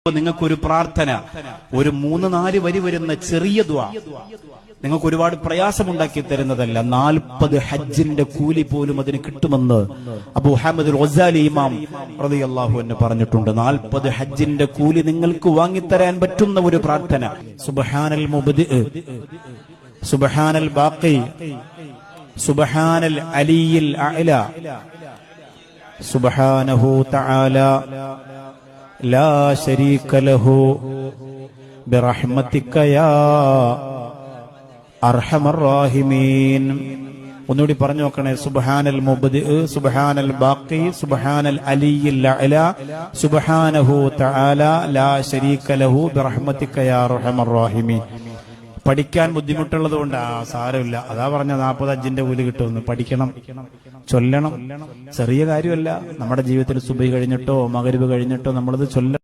നിങ്ങൾക്കൊരു പ്രാർത്ഥന, ഒരു 3-4 വരി വരുന്ന ചെറിയ ദുആ നിങ്ങൾക്ക് ഒരുപാട് പ്രയാസമുണ്ടാക്കി തരുന്നതല്ല. 40 ഹജ്ജിന്റെ കൂലി പോലും അതിന് കിട്ടുമെന്ന് അബൂ ഹമദ് ഗസാലി ഇമാം റളിയല്ലാഹു അൻഹു പറഞ്ഞിട്ടുണ്ട്. 40 ഹജ്ജിന്റെ കൂലി നിങ്ങൾക്ക് വാങ്ങിത്തരാൻ പറ്റുന്ന ഒരു പ്രാർത്ഥന. സുബ്ഹാനൽ മുബ്ദി, സുബ്ഹാനൽ ബാഖി, സുബ്ഹാനൽ അലിയിൽ അഅല, സുബ്ഹാനഹു തആല ലാ ശരീക ലഹു ബിറഹ്മതിക യാ അർഹമർ റഹീമീൻ. ഒന്നുകൂടി പറഞ്ഞു നോക്കണേ. സുബ്ഹാനൽ മുബ്ദി, സുബ്ഹാനൽ ബാഖി, സുബ്ഹാനൽ അലിയിൽ അഅല, സുബ്ഹാനഹു തആല ലാ ശരീക ലഹു ബിറഹ്മതിക യാ അർഹമർ റഹീമീൻ. പഠിക്കാൻ ബുദ്ധിമുട്ടുള്ളത് കൊണ്ട് സാരമില്ല, അതാ പറഞ്ഞ 40 ഹജ്ജിന്റെ കൂലി കിട്ടുമെന്ന്. പഠിക്കണം, ചൊല്ലണം. ചെറിയ കാര്യമല്ല. നമ്മുടെ ജീവിതത്തിൽ സുബഹി കഴിഞ്ഞിട്ടോ മഗ്‌രിബ് കഴിഞ്ഞിട്ടോ നമ്മളത് ചൊല്ലണം.